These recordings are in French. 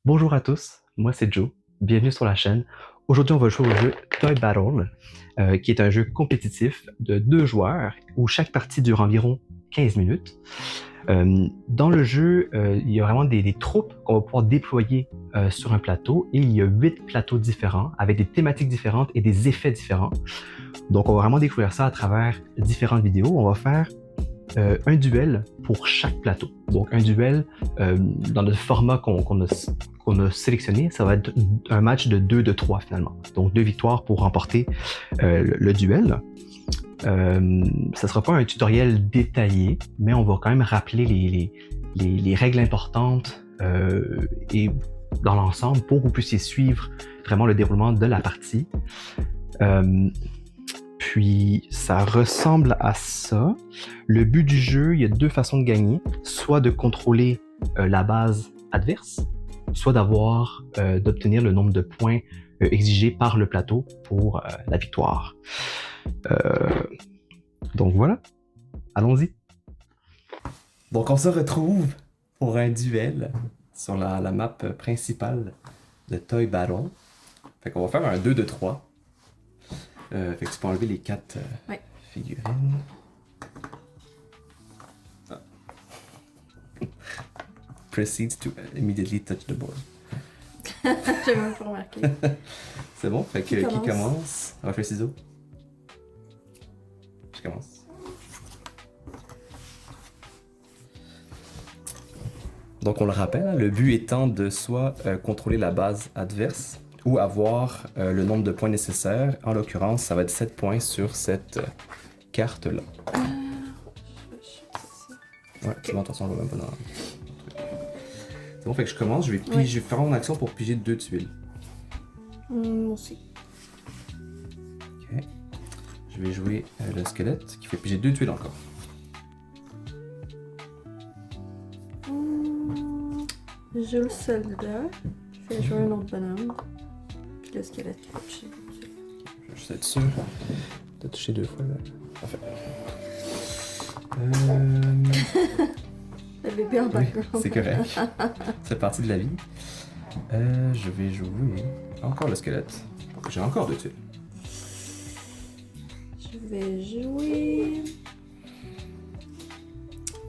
Bonjour à tous, moi c'est Joe, bienvenue sur la chaîne. Aujourd'hui on va jouer au jeu Toy Battle, qui est un jeu compétitif de 2 joueurs où chaque partie dure environ 15 minutes. Dans le jeu, il y a vraiment des troupes qu'on va pouvoir déployer sur un plateau et il y a 8 plateaux différents avec des thématiques différentes et des effets différents. Donc on va vraiment découvrir ça à travers différentes vidéos. On va faire un duel pour chaque plateau. Donc un duel dans le format qu'on a sélectionné, ça va être un match de 2 de 3 finalement. Donc 2 victoires pour remporter le duel. Ça ne sera pas un tutoriel détaillé, mais on va quand même rappeler les règles importantes et dans l'ensemble pour que vous puissiez suivre vraiment le déroulement de la partie. Puis ça ressemble à ça. Le but du jeu, il y a 2 façons de gagner. Soit de contrôler la base adverse, soit d'obtenir le nombre de points exigés par le plateau pour la victoire. Donc voilà, allons-y. Donc on se retrouve pour un duel sur la map principale de Toy Battle. Fait qu'on va faire un 2 de 3. Fait que tu peux enlever les 4 figurines. Ah. Proceeds to immediately touch the board. J'ai même pas remarqué. C'est bon? Fait que qui commence? On va faire ciseaux. Je commence. Donc on le rappelle, hein, le but étant de soit contrôler la base adverse ou avoir le nombre de points nécessaires. En l'occurrence, ça va être 7 points sur cette carte-là. Ouais, c'est bon, attention, on va même pas dans le truc. C'est bon, fait que je commence, je vais faire mon action pour piger 2 tuiles. Moi aussi. Ok. Je vais jouer le squelette qui fait piger 2 tuiles encore. Je joue le soldat qui fait jouer un autre bonhomme. Puis le squelette qui fait toucher 2 tuiles. Je vais juste être sûr de toucher 2 fois là. Parfait. Le bébé en background. Oui, c'est correct. C'est partie de la vie. Je vais jouer encore le squelette. J'ai encore 2 tuiles. Je vais jouer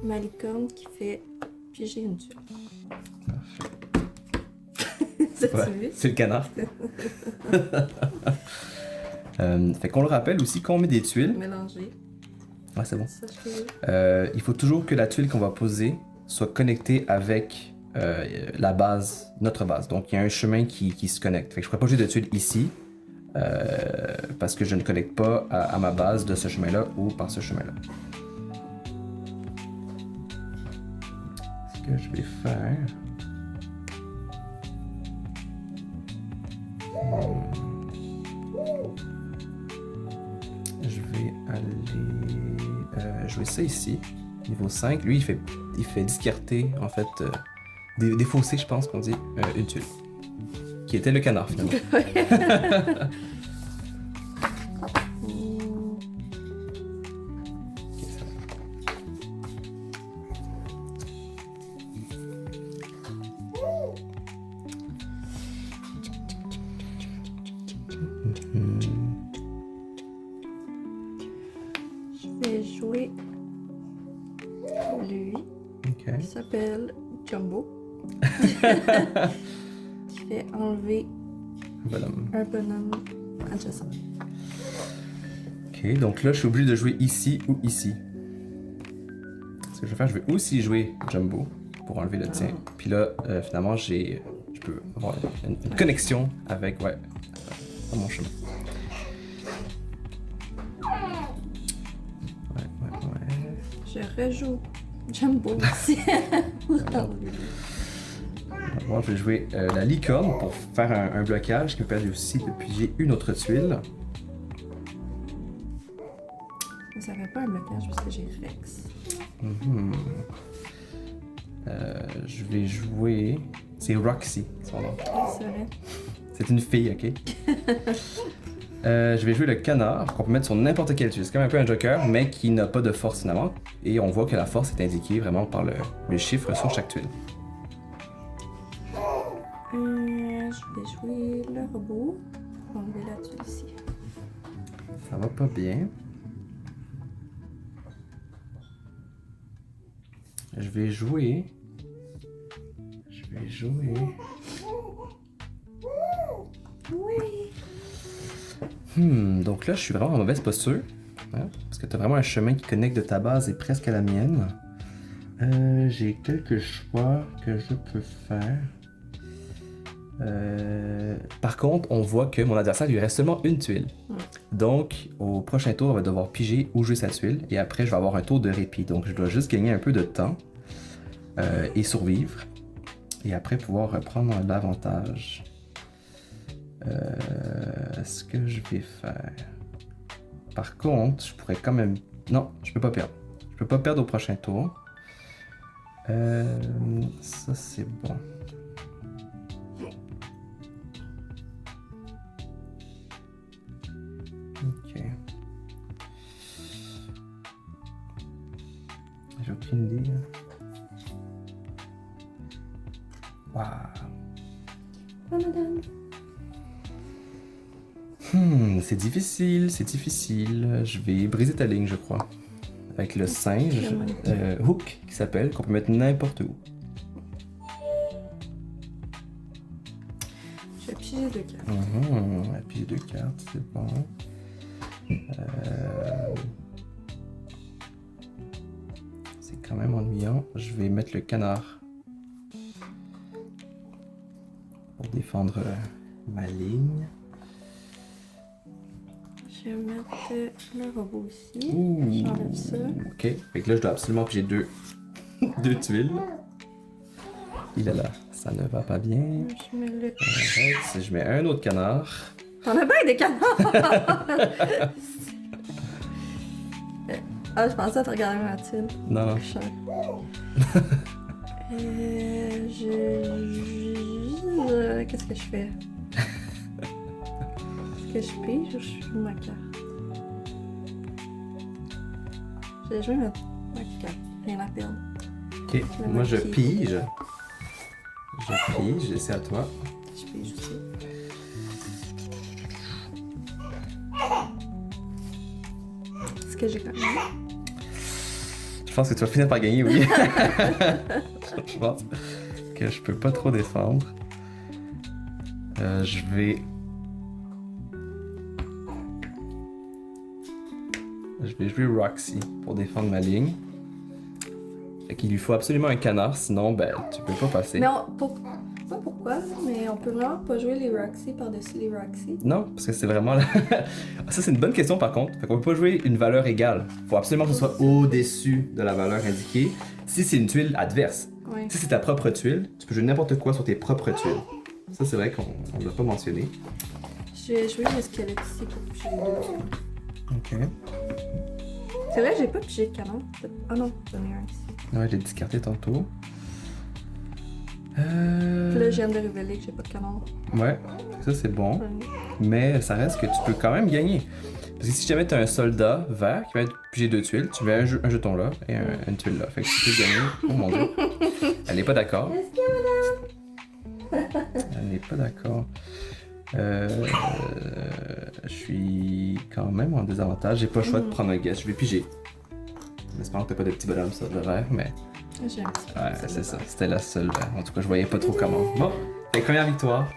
ma licorne qui fait piger une tuile. C'est le canard. Fait qu'on le rappelle aussi, quand on met des tuiles. Mélanger. Ouais, c'est bon. Ça, Il faut toujours que la tuile qu'on va poser soit connectée avec la base, notre base. Donc il y a un chemin qui se connecte. Fait que je ne pourrais pas jouer de tuile ici parce que je ne connecte pas à ma base de ce chemin-là ou par ce chemin-là. Ce que je vais faire. Je vais aller jouer ça ici, niveau 5. Lui, il fait discarter, en fait, défausser, je pense qu'on dit, une tuile. Qui était le canard, finalement. Je vais jouer lui. Okay. Qui s'appelle Jumbo. Qui fait enlever un bonhomme adjacent. Ok, donc là, je suis obligé de jouer ici ou ici. Ce que je vais faire, je vais aussi jouer Jumbo pour enlever le tien. Puis là, finalement, je peux avoir une connexion avec, mon chemin. Je rejoue Jumbo aussi. Moi, je vais jouer la licorne pour faire un blocage qui me permet aussi de piger une autre tuile. Mais ça fait pas un blocage parce que j'ai Rex. Je vais jouer... C'est Roxy, son nom. C'est vrai. C'est une fille, ok? Je vais jouer le canard, qu'on peut mettre sur n'importe quelle tuile. C'est comme un peu un joker, mais qui n'a pas de force finalement. Et on voit que la force est indiquée vraiment par le chiffre sur chaque tuile. Je vais jouer le robot. On va la tuile ici. Ça va pas bien. Je vais jouer. Oui. Donc là, je suis vraiment en mauvaise posture. Hein, parce que tu as vraiment un chemin qui connecte de ta base et presque à la mienne. J'ai quelques choix que je peux faire. Par contre, on voit que mon adversaire lui reste seulement une tuile. Donc, au prochain tour, on va devoir piger où jouer sa tuile. Et après, je vais avoir un tour de répit. Donc, je dois juste gagner un peu de temps et survivre. Et après, pouvoir reprendre l'avantage. Ce que je vais faire. Par contre, je pourrais quand même... Non, je peux pas perdre. Je peux pas perdre au prochain tour. Ça, c'est bon. Ok. J'ai aucune idée. Waouh. Oh, madame. C'est difficile, c'est difficile. Je vais briser ta ligne, je crois. Avec le singe, Hook, qui s'appelle, qu'on peut mettre n'importe où. Je vais piger 2 cartes. On a pigé 2 cartes, c'est bon. C'est quand même ennuyant. Je vais mettre le canard pour défendre ma ligne. Je vais mettre le robot ici. Ouh. J'enlève ça. Ok, fait que là je dois absolument piger deux tuiles. Il est là, ça ne va pas bien. Je mets le... Arrête, si je mets un autre canard. T'en as bien des canards! Ah, je pensais à te regarder ma tuile. Non. Qu'est-ce que je fais? Est-ce que je pige ou je joue ma carte? Je vais jouer ma carte. Rien à perdre. Ok, moi je pige. Je pige, et c'est à toi. Je pige aussi. Est-ce que j'ai gagné? Je pense que tu vas finir par gagner, oui. Je pense que je peux pas trop défendre. Je vais jouer Roxy pour défendre ma ligne. Fait qu'il lui faut absolument un canard, sinon ben tu peux pas passer. Mais pas pourquoi, mais on peut vraiment pas jouer les Roxy par-dessus les Roxy. Non, parce que c'est vraiment la... Ça c'est une bonne question par contre. Fait qu'on peut pas jouer une valeur égale. Faut absolument que ce soit au-dessus de la valeur indiquée. Si c'est une tuile adverse. Ouais. Si c'est ta propre tuile, tu peux jouer n'importe quoi sur tes propres tuiles. Ça c'est vrai qu'on ne l'a pas mentionné. Je vais jouer le squelette ici pour piger les 2 tuiles. Ok. C'est vrai, j'ai pas pigé de canon. Ah non, j'en ai un ici. Ouais, j'ai discarté tantôt. Puis là, je viens de révéler que j'ai pas de canon. Ouais, ça c'est bon. Ouais. Mais ça reste que tu peux quand même gagner. Parce que si jamais tu as un soldat vert qui va être pigé 2 tuiles, tu mets un jeton là et une tuile là. Fait que tu peux gagner. Oh mon dieu. Elle n'est pas d'accord. Est-ce que madame? Elle n'est pas d'accord. Je suis quand même en désavantage. J'ai pas le choix de prendre un guess. Je vais piger. J'espère que t'as pas de petits bonhommes ça de vert, mais. J'ai un petit peu. Ouais, c'est ça. C'était la seule. En tout cas, je voyais pas trop comment. Bon, fait première victoire.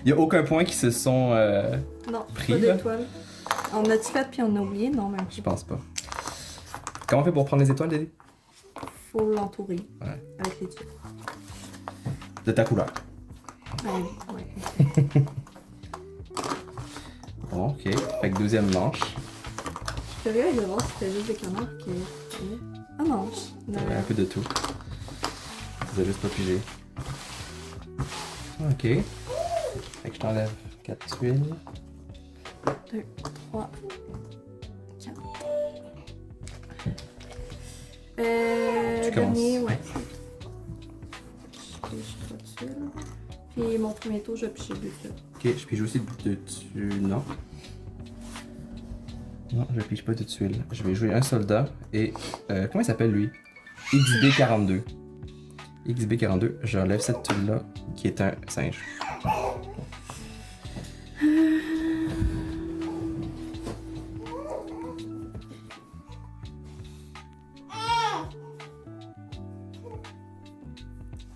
Il y a aucun point qui se sont. Non, pris, pas là? d'étoiles. On a-tu fait puis on a oublié? Non, même Je pense pas. Comment on fait pour prendre les étoiles, Dédé? Faut l'entourer. Ouais. Avec les tuiles. De ta couleur. Ouais. Bon, ok. Fait que deuxième manche. Je suis curieuse de voir si c'était juste des canards qui. Ah non, T'avais un peu de tout. Tu as juste pas pigé. Ok. Fait que je t'enlève 4 tuiles. 2, 3, 4. Tu Dernier, commences. ouais. Je pige 3 tuiles. Puis mon premier tour, je vais piger 2 tuiles. Ok, je pige aussi de tuiles. Non. Non, je pige pas de tuiles. Je vais jouer un soldat et. Comment il s'appelle lui? XB42. XB42, je relève cette tuile-là qui est un singe.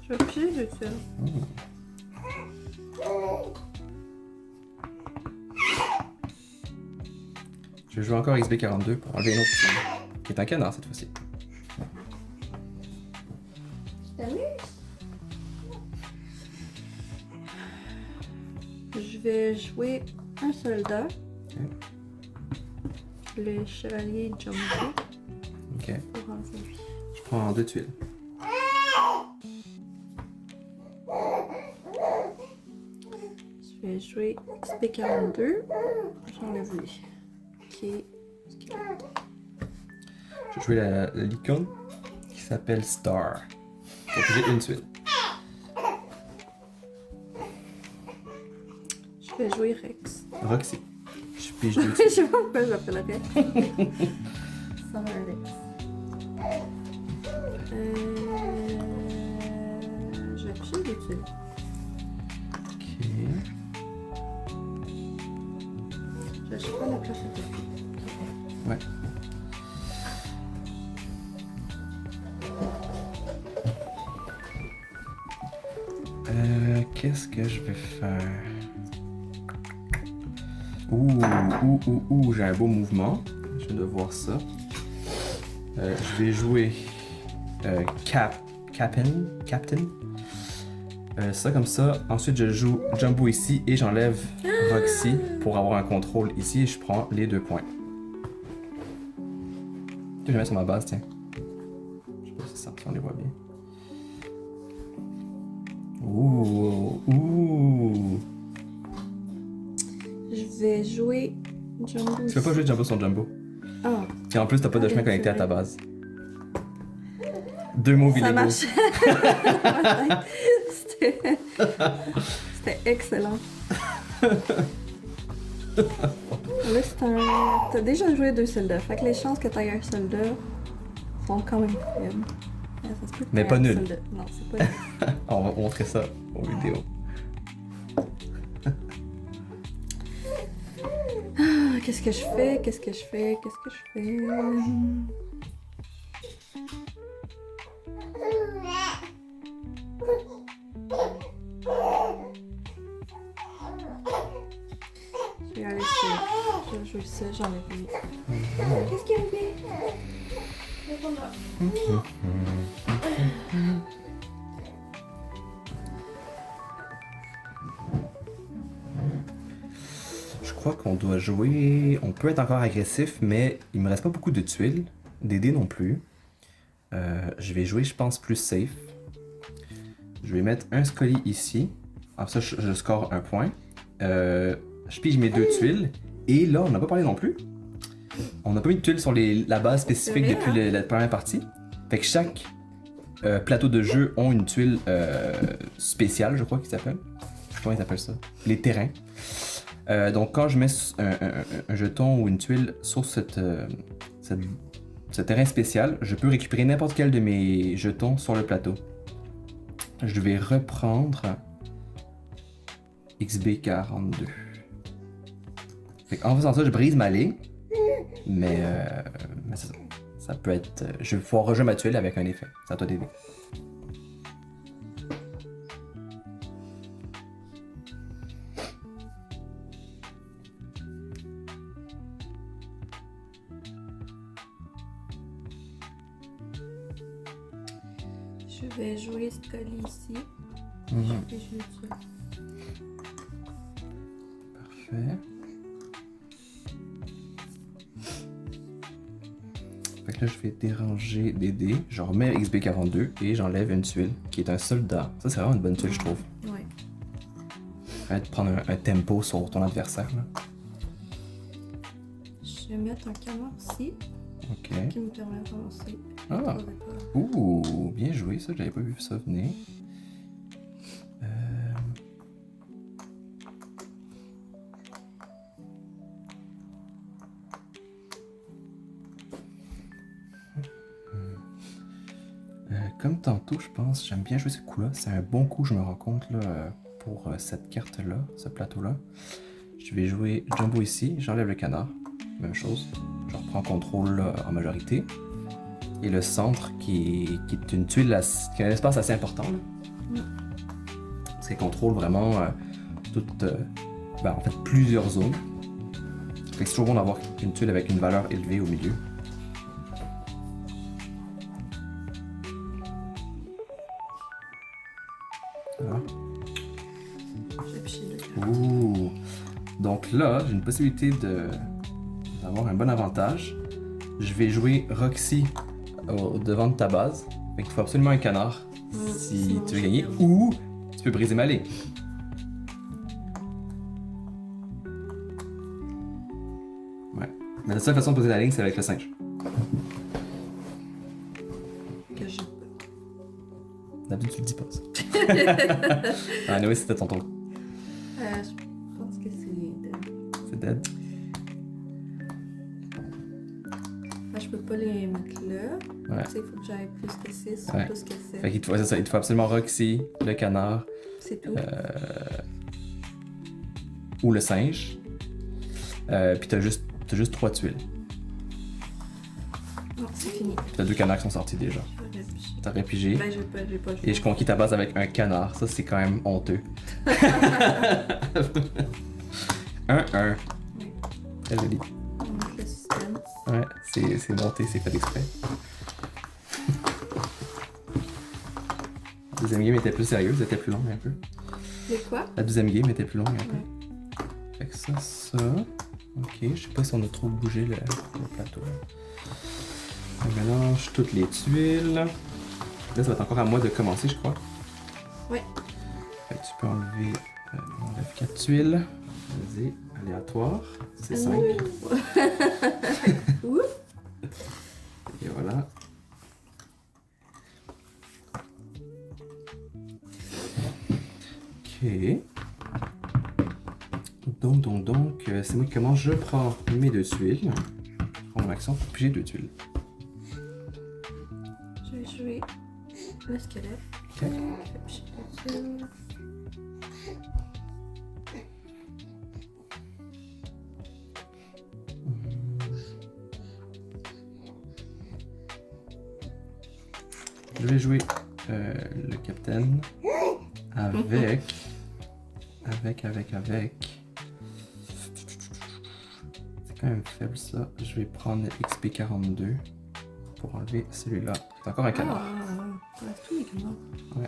Je vais piger de ça. Je vais jouer encore XB42 pour enlever une autre tuile, qui est un canard cette fois-ci. Je vais jouer un soldat. Ok. Le chevalier Jumbo Ok. pour enlever lui. Je prends 2 tuiles. Je vais jouer XP42. J'enlève lui. Ok. Je vais jouer la licorne qui s'appelle Star. Donc j'ai une tuile. Je vais jouer Rex. Roxy. Je pige 2 Je tuiles. sais pas pourquoi je l'appelle Rex. Ça va un Rex. Je vais piger des tuiles. Ok. Je sais pas la place à côté. Ouais. Qu'est-ce que je vais faire? J'ai un beau mouvement. Je viens de voir ça. Je vais jouer Captain. Ça comme ça. Ensuite, je joue Jumbo ici et j'enlève Roxy pour avoir un contrôle ici et je prends les 2 points. Je vais mettre sur ma base, tiens. Je sais pas si on les voit bien. Je vais jouer Jumbo. Tu peux pas jouer Jumbo sur Jumbo. Ah, Et en plus, t'as pas de chemin connecté à ta vrai. base. 2 moves ça illégaux. marche. C'était excellent. Là, c'est un. T'as déjà joué 2 soldats. Fait que les chances que t'aies un soldat sont quand même faibles. Ça se peut que Mais t'aies pas un nul. soldat. Non, c'est pas nul. On va montrer ça aux vidéos. Ah, qu'est-ce que je fais? Qu'est-ce que je fais? Qu'est-ce que je fais? Je vais aller sur. Je vais jouer ça, j'enlève lui. Qu'est-ce qu'il y a fait? Je crois qu'on doit jouer. On peut être encore agressif, mais il me reste pas beaucoup de tuiles. Des dés non plus. Je vais jouer, je pense, plus safe. Je vais mettre un Scully ici. Après ça, je score un point. Je pige mes 2 tuiles. Et là, on n'a pas parlé non plus. On n'a pas mis de tuiles sur la base spécifique C'est depuis vrai, la première partie. Fait que chaque plateau de jeu ont une tuile spéciale, je crois qu'ils s'appellent. Comment ils appellent ça? Les terrains. Donc quand je mets un jeton ou une tuile sur ce terrain spécial, je peux récupérer n'importe quel de mes jetons sur le plateau. Je vais reprendre XB42. Fait en faisant ça, je brise ma ligne, mais c'est ça. Ça peut être... je vais pouvoir rejouer ma tuile avec un effet. C'est à toi d'aider. Je vais jouer Scully ici. Et je vais tuer. Parfait. Fait que là, je vais déranger des dés. Je remets XB42 et j'enlève une tuile qui est un soldat. Ça, c'est vraiment une bonne tuile, je trouve. Ouais. Arrête de prendre un tempo sur ton adversaire. Là. Je vais mettre un canard ici Ok. qui me permet d'avancer. Ah. Ouh, bien joué, ça, j'avais pas vu ça venir. comme tantôt, je pense, j'aime bien jouer ce coup-là. C'est un bon coup, je me rends compte, là, pour cette carte-là, ce plateau-là. Je vais jouer Jumbo ici, j'enlève le canard. Même chose. Je reprends contrôle là, en majorité. Et le centre qui est une tuile, qui a un espace assez important. Là. Parce qu'elle contrôle vraiment en fait plusieurs zones. Fait que c'est toujours bon d'avoir une tuile avec une valeur élevée au milieu. Voilà. J'ai piché deux cartes. Ouh! Donc là, j'ai une possibilité d'avoir un bon avantage. Je vais jouer Roxy au devant de ta base. Fait qu'il faut absolument un canard si sinon, tu veux je gagner. perds. Ou tu peux briser ma ligne. Ouais. Mais la seule façon de briser la ligne, c'est avec le singe. Que je... D'habitude, tu le dis pas ça. Ah, oui, c'était ton tour. je pense que c'est... C'est dead. Je peux pas les mettre là. Ouais. Tu sais, il faut que j'aille plus que 6 Ouais. plus que 7. Fait qu'il te faut, c'est ça, il te faut absolument Roxy, le canard, C'est tout. ou le singe. Puis t'as juste 3 tuiles. Non, c'est fini. Puis t'as 2 canards qui sont sortis déjà. J'aurais piché. T'aurais pigé. Ben, j'ai pas joué. Et je conquis ta base avec un canard. Ça, c'est quand même honteux. 1-1. Oui. Très joli. On met le suspense. Ouais, c'est monté, c'est fait exprès. La deuxième game était plus sérieuse, était plus longue un peu. Les quoi? La deuxième game était plus longue un peu. Ouais. Fait que ça. Ok, je sais pas si on a trop bougé le plateau. On mélange toutes les tuiles. Là, ça va être encore à moi de commencer, je crois. Ouais. Fait que tu peux enlever. On enlève 4 tuiles. Vas-y, aléatoire. C'est 5. Ouh. Et voilà. Ok. Donc, c'est moi qui commence. Je prends mes 2 tuiles. Je prends mon action pour piger 2 tuiles. Je vais jouer le squelette. Ok. Je vais picher dessus. Je vais jouer le capitaine avec. C'est quand même faible ça. Je vais prendre XP42 pour enlever celui-là. C'est encore un canard. Ouais, tous les canards. Ouais.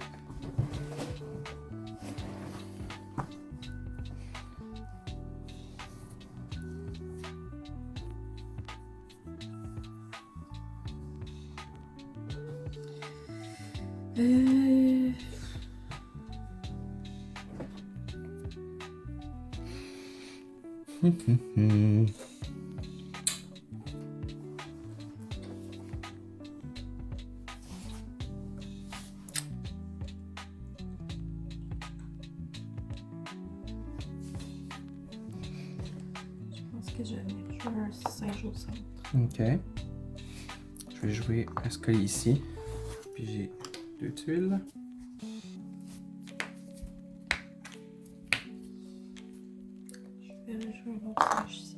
Je pense que je vais venir jouer un singe au centre. Ok. Je vais jouer un scoly ici. Puis j'ai 2 tuiles. Je vais jouer un autre singe ici.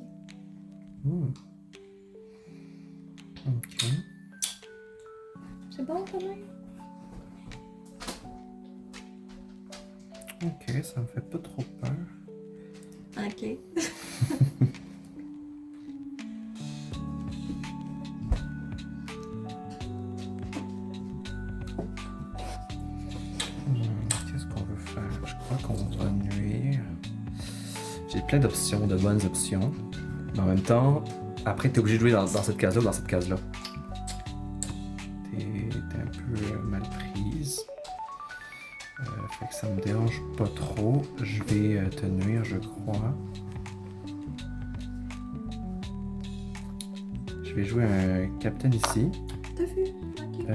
Ok. C'est bon quand même? Ok, ça me fait pas trop peur. Ok. Qu'est-ce qu'on veut faire? Je crois qu'on va nuire. J'ai plein d'options, de bonnes options. Mais en même temps, après, t'es obligé de jouer dans cette case-là ou dans cette case-là. T'es un peu mal prise. Fait que ça me dérange pas trop. Je vais te nuire, je crois. Je vais jouer un capitaine ici. T'as vu? Ok.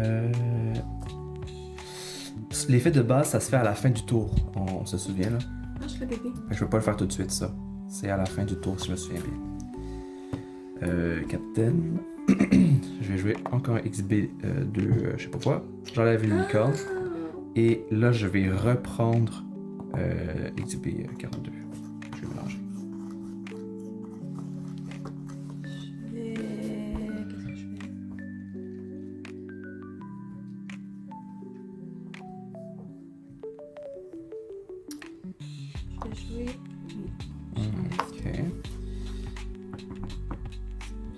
L'effet de base, ça se fait à la fin du tour. On se souvient là. Ah, je fais bébé. Fait que je peux pas le faire tout de suite, ça. C'est à la fin du tour, si je me souviens bien. Captain. Je vais jouer encore un XB2, je sais pas quoi. J'enlève une licorne. Et là, je vais reprendre XB42. Je vais mélanger. Qu'est-ce que je fais? Je vais jouer. Ok.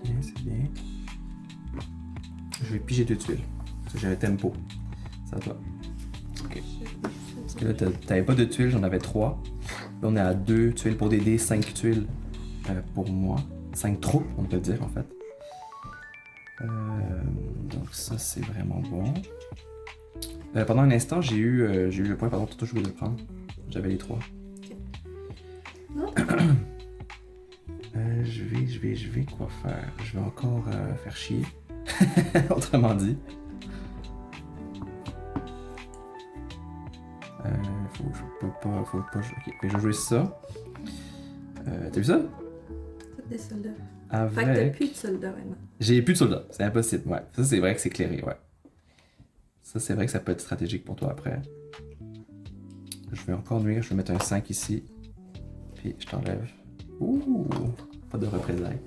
Bien, c'est bien. Je vais piger 2 tuiles. Parce que j'ai un tempo. C'est à toi. Ok. Parce que là, t'avais pas de tuiles, j'en avais 3. Là, on est à 2 tuiles pour Dédé, 5 tuiles pour moi. 5 troupes, on peut dire, en fait. Donc ça, c'est vraiment bon. Pendant un instant, j'ai eu le point, pardon, tout je voulais le prendre. J'avais les 3. Je vais quoi faire? Je vais encore faire chier. Autrement dit. Faut pas. Ok, je vais jouer ça. T'as vu ça? Toutes des soldats. Avec... Fait que t'as plus de soldats maintenant. J'ai plus de soldats, c'est impossible, ouais. Ça, c'est vrai que c'est clairé, ouais. Ça, c'est vrai que ça peut être stratégique pour toi après. Je vais encore nuire, je vais mettre un 5 ici. Puis je t'enlève. Ouh! Pas de représailles.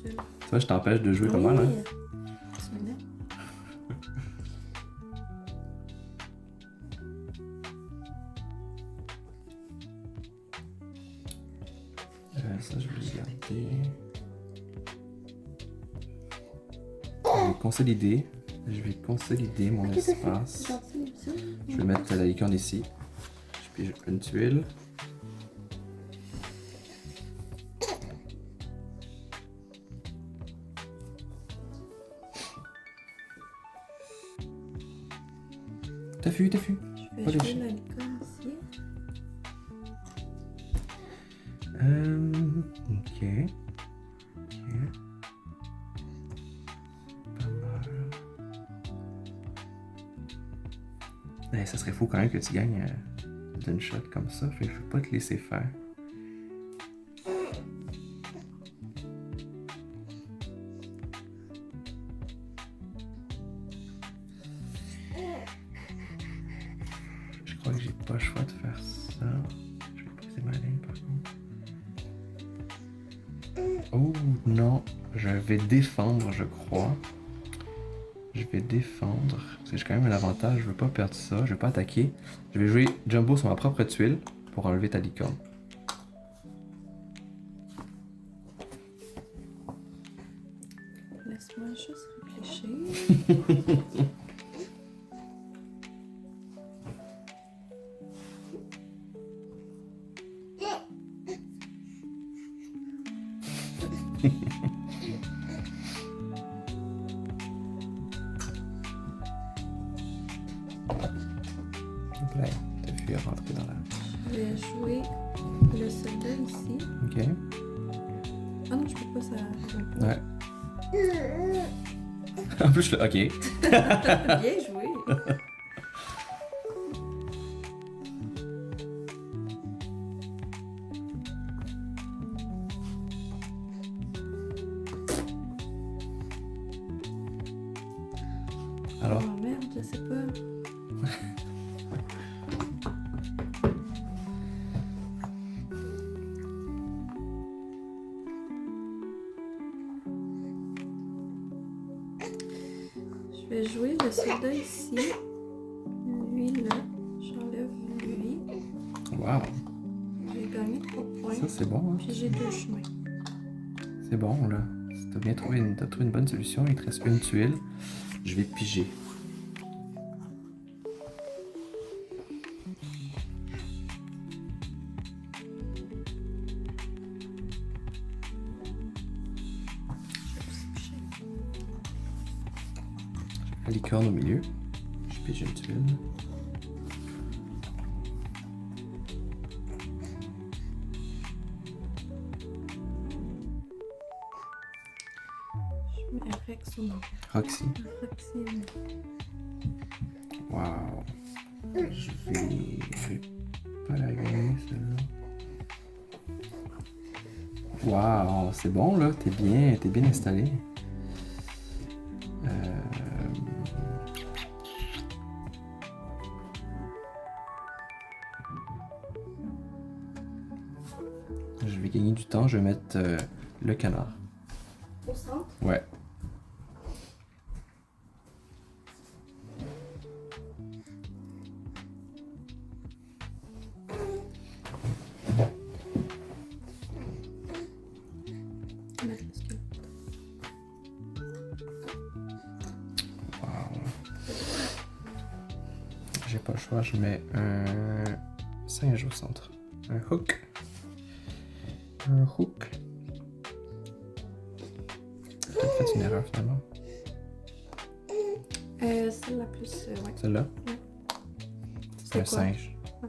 Tu vois, je t'empêche de jouer pas mal, hein? Ça, je vais le garder. Je vais consolider. Je vais consolider mon espace. Je vais mettre la licorne ici. Je pige une tuile. T'as vu. Je vais jouer la licorne ici. Ok. Pas mal. Eh, ça serait fou quand même que tu gagnes d'une shot comme ça, fait que je vais pas te laisser faire. Je crois que j'ai pas le choix de faire ça. Je vais poser ma ligne par contre. Oh non, je vais défendre, je crois. Je vais défendre. Parce que j'ai quand même un avantage, je veux pas perdre ça, je vais pas attaquer. Je vais jouer Jumbo sur ma propre tuile pour enlever ta licorne. Laisse-moi juste réfléchir. Là, t'as vu rentrer dans la... Je vais jouer le soldat ici. Ok. Ah non, je peux pas, ça. Ouais. En plus, je... Ok. Bien joué. Alors, Oh merde, je sais pas. Je vais jouer le soldat ici. Lui là. J'enlève lui. wow. J'ai gagné 3 points. Ça, c'est bon, hein? Puis j'ai 2 chemins. C'est bon, là. T'as bien trouvé t'as trouvé une bonne solution. Il te reste une tuile. Je vais piger. La licorne au milieu. Je pige une tuile. Je mets un Rex au nom. Roxy. Roxy. Wow. Je vais pas la gagner, celle-là. Wow, c'est bon là, t'es bien installé. Je vais gagner du temps, je vais mettre le canard. Au centre? Ouais. Wow. J'ai pas le choix, je mets un singe au centre. Un hook. Un hook. J'ai peut-être fait une erreur finalement. C'est la plus. Ouais. Celle-là? Ouais. C'est un quoi? singe. Ouais.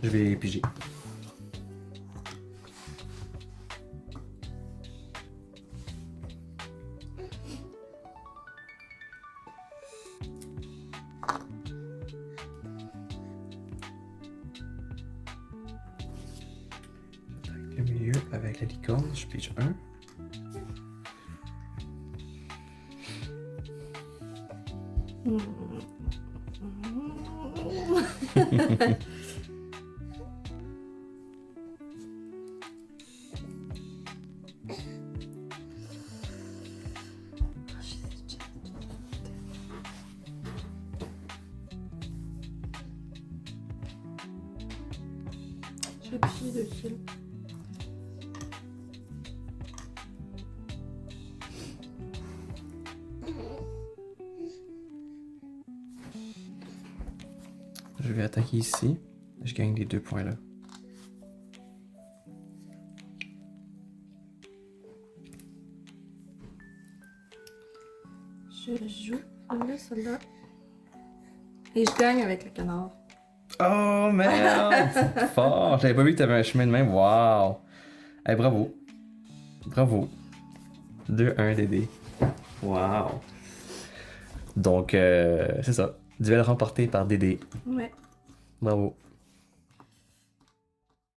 Je vais piger. Le milieu avec la licorne, je pige un. J'ai pris dessus. Je vais attaquer ici. Je gagne les 2 points là. Je joue celle-là. Et je gagne avec le canard. Oh merde! C'est fort! J'avais pas vu que t'avais un chemin de même. Wow! Hey, bravo! Bravo! 2-1 DD. Wow! Donc, c'est ça. Duel remporté par DD. Ouais. Bravo.